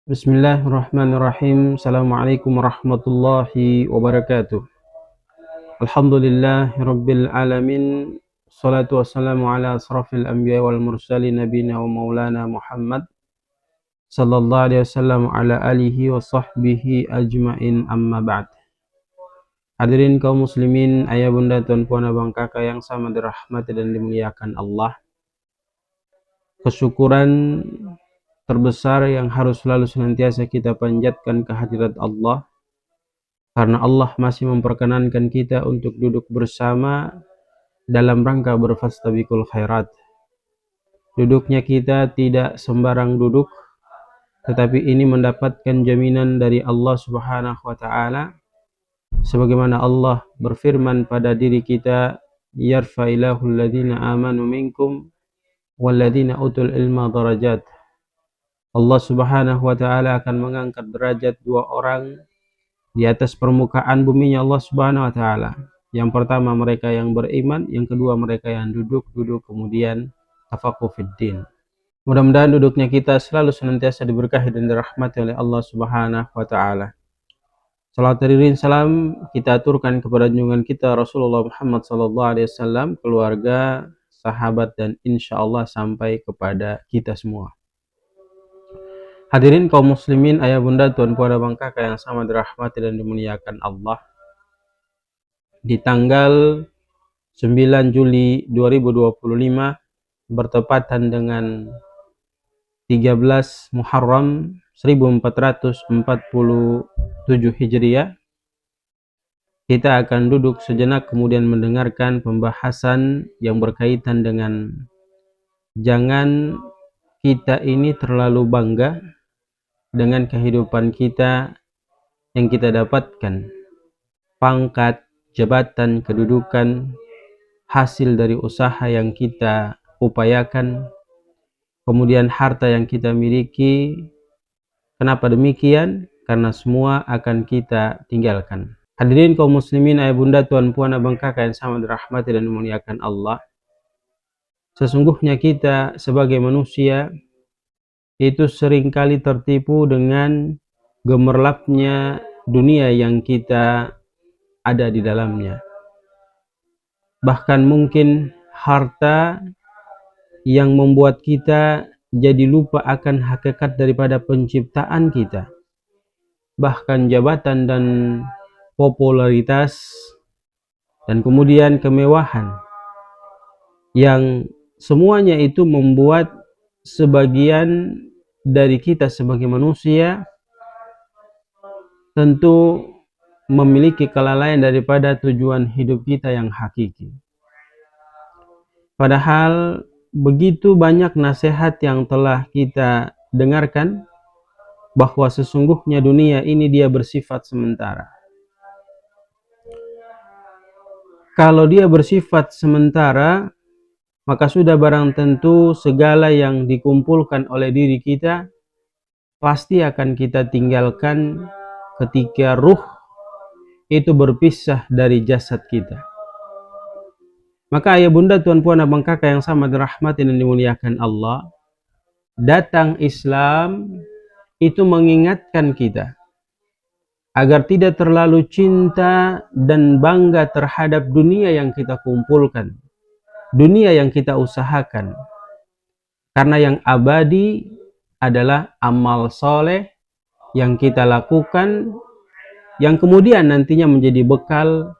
Bismillahirrahmanirrahim. Assalamualaikum warahmatullahi wabarakatuh. Alhamdulillahirabbil alamin. Shalatu wassalamu ala asrafil anbiya wal mursalin nabiyina wa maulana Muhammad sallallahu alaihi wasallam ala alihi wa sahbihi ajmain, amma ba'd. Hadirin kaum muslimin, ayah bunda, tuan puan, abang kakak yang sama dirahmati dan dimuliakan Allah. Kesyukuran terbesar yang harus selalu senantiasa kita panjatkan kehadirat Allah, karena Allah masih memperkenankan kita untuk duduk bersama dalam rangka berfastabiqul khairat. Duduknya kita tidak sembarang duduk, tetapi ini mendapatkan jaminan dari Allah Subhanahu wa ta'ala, sebagaimana Allah berfirman pada diri kita, yarfa'illahu alladhina amanu minkum walladhina utul ilma darajat. Allah Subhanahu wa ta'ala akan mengangkat derajat dua orang di atas permukaan buminya Allah Subhanahu wa ta'ala. Yang pertama mereka yang beriman, yang kedua mereka yang duduk kemudian tafaqquh fid din. Mudah-mudahan duduknya kita selalu senantiasa diberkahi dan dirahmati oleh Allah Subhanahu wa ta'ala. Salat dan salam kita aturkan kepada junjungan kita Rasulullah Muhammad sallallahu alaihi wasallam, keluarga, sahabat, dan insyaallah sampai kepada kita semua. Hadirin kaum muslimin, ayah bunda, tuan puan, abang kakak yang sama dirahmati dan dimuliakan Allah. Di tanggal 9 Juli 2025 bertepatan dengan 13 Muharram 1447 Hijriah, kita akan duduk sejenak kemudian mendengarkan pembahasan yang berkaitan dengan jangan kita ini terlalu bangga dengan kehidupan kita yang kita dapatkan, pangkat, jabatan, kedudukan, hasil dari usaha yang kita upayakan, kemudian harta yang kita miliki. Kenapa demikian? Karena semua akan kita tinggalkan. Hadirin kaum muslimin, ayah bunda, tuan puan, abang kakak yang sama dirahmati dan dimuliakan Allah. Sesungguhnya kita sebagai manusia itu seringkali tertipu dengan gemerlapnya dunia yang kita ada di dalamnya. Bahkan mungkin harta yang membuat kita jadi lupa akan hakikat daripada penciptaan kita. Bahkan jabatan dan popularitas dan kemudian kemewahan, yang semuanya itu membuat sebagian dari kita sebagai manusia tentu memiliki kelalaian daripada tujuan hidup kita yang hakiki. Padahal begitu banyak nasihat yang telah kita dengarkan bahwa sesungguhnya dunia ini dia bersifat sementara. Kalau dia bersifat sementara, maka sudah barang tentu segala yang dikumpulkan oleh diri kita pasti akan kita tinggalkan ketika ruh itu berpisah dari jasad kita. Maka ayah bunda, tuan puan, abang kakak yang sama dirahmati dan dimuliakan Allah, datang Islam itu mengingatkan kita agar tidak terlalu cinta dan bangga terhadap dunia yang kita kumpulkan, dunia yang kita usahakan. Karena yang abadi adalah amal soleh yang kita lakukan, yang kemudian nantinya menjadi bekal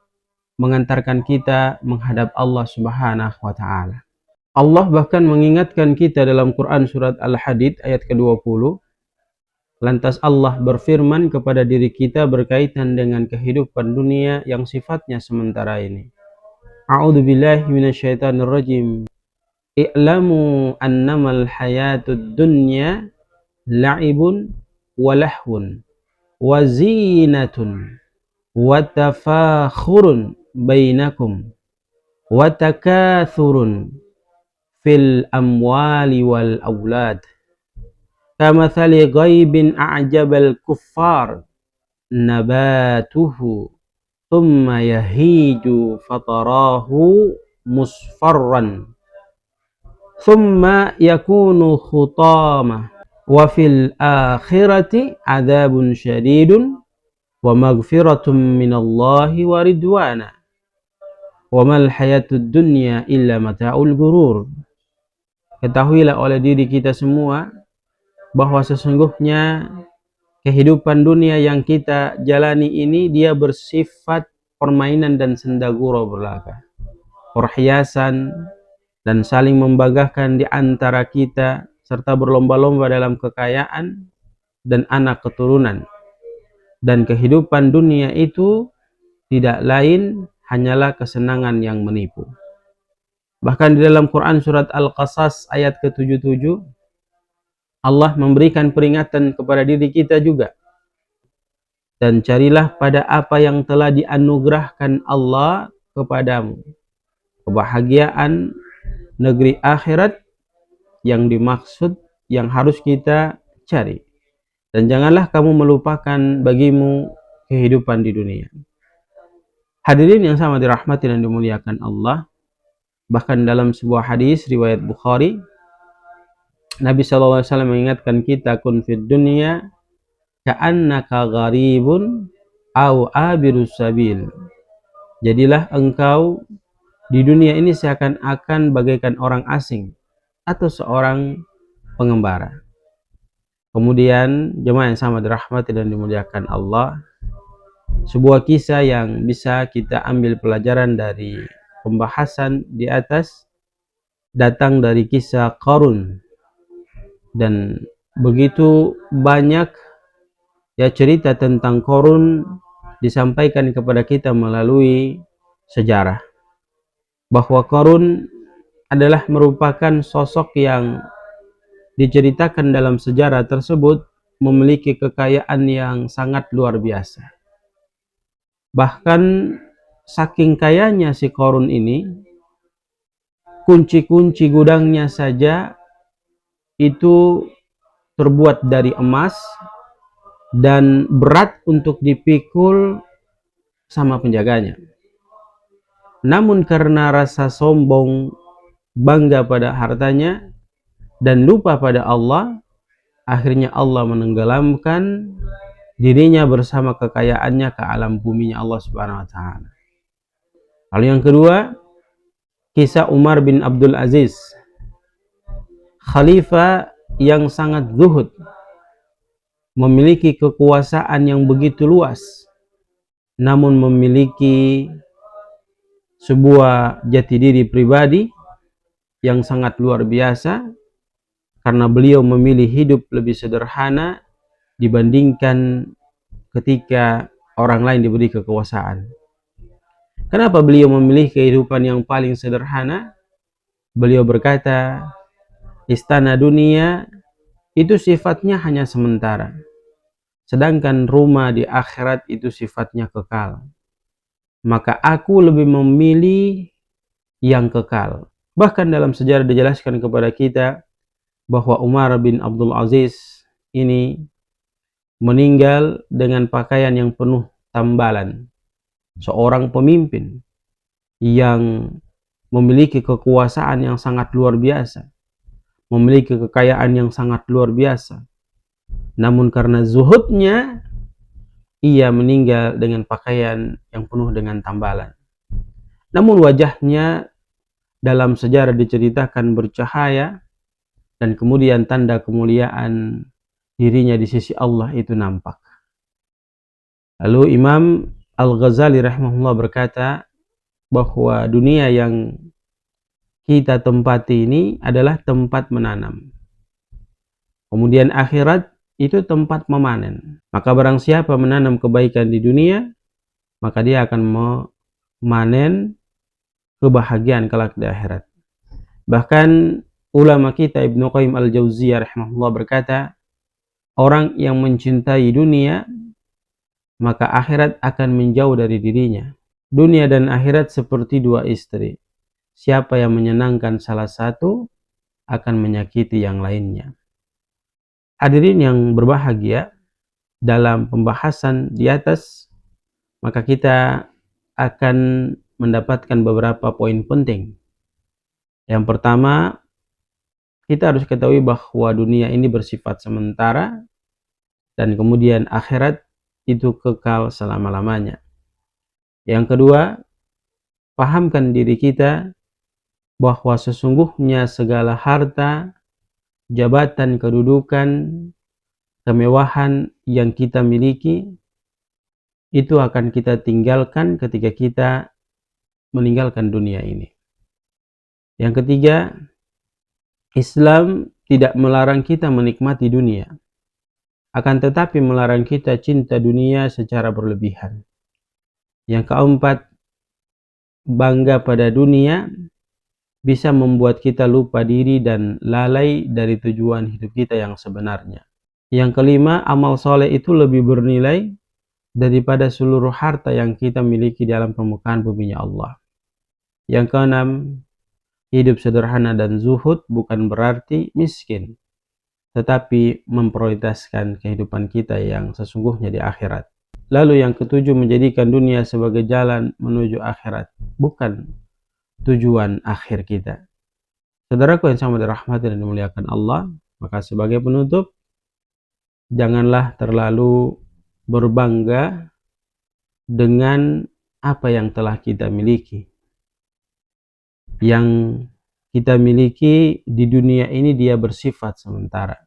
mengantarkan kita menghadap Allah Subhanahu wa ta'ala. Allah bahkan mengingatkan kita dalam Quran surat Al-Hadid ayat ke-20. Lantas Allah berfirman kepada diri kita berkaitan dengan kehidupan dunia yang sifatnya sementara ini. A'udzu billahi minasyaitonir rajim. I'lamu annamal hayatud dunya la'ibun wa lahwun wa zinatun wa tafakhurun bainakum wa takathurun fil amwali wal aulad kamathali ghaibin a'jabal kuffar nabatuhu thumma yahiju fatarahu musfarran thumma yakunu khutama wa fil akhirati adzabun syadidun wa maghfiratun minallahi wa ridwana wa mal hayatud dunya illa mata'ul gurur. Ketahuilah oleh diri kita semua bahwa sesungguhnya kehidupan dunia yang kita jalani ini dia bersifat permainan dan senda gurau belaka, perhiasan dan saling membanggakan di antara kita serta berlomba-lomba dalam kekayaan dan anak keturunan. Dan kehidupan dunia itu tidak lain hanyalah kesenangan yang menipu. Bahkan di dalam Quran surat Al-Qasas ayat ke-77 Allah memberikan peringatan kepada diri kita juga. Dan carilah pada apa yang telah dianugerahkan Allah kepadamu, kebahagiaan negeri akhirat yang dimaksud yang harus kita cari. Dan janganlah kamu melupakan bagimu kehidupan di dunia. Hadirin yang sama dirahmati dan dimuliakan Allah, bahkan dalam sebuah hadis riwayat Bukhari, Nabi SAW mengingatkan kita, kun fid dunya ka'annaka gharibun au abirus sabil. Jadilah engkau di dunia ini seakan-akan bagaikan orang asing atau seorang pengembara. Kemudian jemaah yang sama dirahmati dan dimuliakan Allah, sebuah kisah yang bisa kita ambil pelajaran dari pembahasan di atas datang dari kisah Qarun. Dan begitu banyak ya cerita tentang Qarun disampaikan kepada kita melalui sejarah, bahwa Qarun adalah merupakan sosok yang diceritakan dalam sejarah tersebut memiliki kekayaan yang sangat luar biasa. Bahkan saking kayanya si Qarun ini, kunci-kunci gudangnya saja itu terbuat dari emas dan berat untuk dipikul sama penjaganya. Namun karena rasa sombong, bangga pada hartanya, dan lupa pada Allah, akhirnya Allah menenggelamkan dirinya bersama kekayaannya ke alam buminya Allah Subhanahu wa taala. Lalu yang kedua, kisah Umar bin Abdul Aziz, khalifah yang sangat zuhud, memiliki kekuasaan yang begitu luas, namun memiliki sebuah jati diri pribadi yang sangat luar biasa, karena beliau memilih hidup lebih sederhana dibandingkan ketika orang lain diberi kekuasaan. Kenapa beliau memilih kehidupan yang paling sederhana? Beliau berkata, istana dunia itu sifatnya hanya sementara, sedangkan rumah di akhirat itu sifatnya kekal. Maka aku lebih memilih yang kekal. Bahkan dalam sejarah dijelaskan kepada kita bahwa Umar bin Abdul Aziz ini meninggal dengan pakaian yang penuh tambalan. Seorang pemimpin yang memiliki kekuasaan yang sangat luar biasa, memiliki kekayaan yang sangat luar biasa, namun karena zuhudnya ia meninggal dengan pakaian yang penuh dengan tambalan. Namun wajahnya dalam sejarah diceritakan bercahaya, dan kemudian tanda kemuliaan dirinya di sisi Allah itu nampak. Lalu Imam Al-Ghazali rahimahullah berkata bahwa dunia yang kita tempati ini adalah tempat menanam. Kemudian akhirat itu tempat memanen. Maka barang siapa menanam kebaikan di dunia, maka dia akan memanen kebahagiaan kelak di akhirat. Bahkan ulama kita Ibnu Qayyim Al-Jauziyah rahimahullah berkata, orang yang mencintai dunia, maka akhirat akan menjauh dari dirinya. Dunia dan akhirat seperti dua istri. Siapa yang menyenangkan salah satu akan menyakiti yang lainnya. Hadirin yang berbahagia, dalam pembahasan di atas, maka kita akan mendapatkan beberapa poin penting. Yang pertama, kita harus ketahui bahwa dunia ini bersifat sementara dan kemudian akhirat itu kekal selama-lamanya. Yang kedua, pahamkan diri kita bahwa sesungguhnya segala harta, jabatan, kedudukan, kemewahan yang kita miliki itu akan kita tinggalkan ketika kita meninggalkan dunia ini. Yang ketiga, Islam tidak melarang kita menikmati dunia, akan tetapi melarang kita cinta dunia secara berlebihan. Yang keempat, bangga pada dunia bisa membuat kita lupa diri dan lalai dari tujuan hidup kita yang sebenarnya. Yang kelima, amal soleh itu lebih bernilai daripada seluruh harta yang kita miliki dalam permukaan buminya Allah. Yang keenam, hidup sederhana dan zuhud bukan berarti miskin, tetapi memprioritaskan kehidupan kita yang sesungguhnya di akhirat. Lalu yang ketujuh, menjadikan dunia sebagai jalan menuju akhirat, bukan tujuan akhir kita. Saudaraku yang sama dirahmati dan dimuliakan Allah, maka sebagai penutup, janganlah terlalu berbangga dengan apa yang telah kita miliki. Yang kita miliki di dunia ini dia bersifat sementara.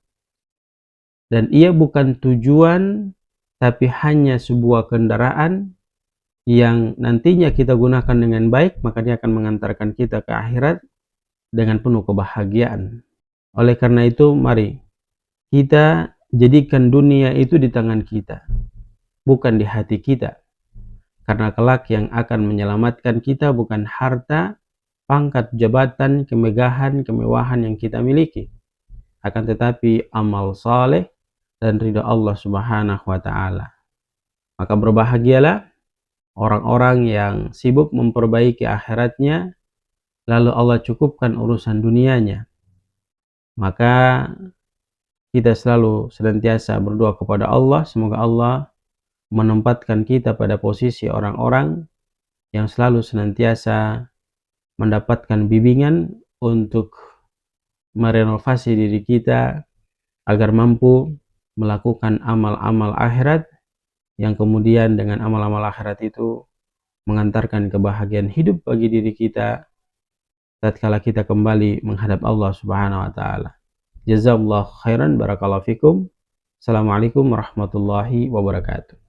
Dan ia bukan tujuan, tapi hanya sebuah kendaraan yang nantinya kita gunakan dengan baik, maka dia akan mengantarkan kita ke akhirat dengan penuh kebahagiaan. Oleh karena itu, mari kita jadikan dunia itu di tangan kita, bukan di hati kita. Karena kelak yang akan menyelamatkan kita bukan harta, pangkat, jabatan, kemegahan, kemewahan yang kita miliki, akan tetapi amal saleh dan ridha Allah Subhanahu wa Ta'ala. Maka berbahagialah orang-orang yang sibuk memperbaiki akhiratnya, lalu Allah cukupkan urusan dunianya. Maka kita selalu senantiasa berdoa kepada Allah, semoga Allah menempatkan kita pada posisi orang-orang yang selalu senantiasa mendapatkan bimbingan untuk merenovasi diri kita agar mampu melakukan amal-amal akhirat yang kemudian dengan amal-amal akhirat itu mengantarkan kebahagiaan hidup bagi diri kita tatkala kita kembali menghadap Allah Subhanahu wa Ta'ala. Jazakallahu khairan, barakallahu fikum. Assalamualaikum warahmatullahi wabarakatuh.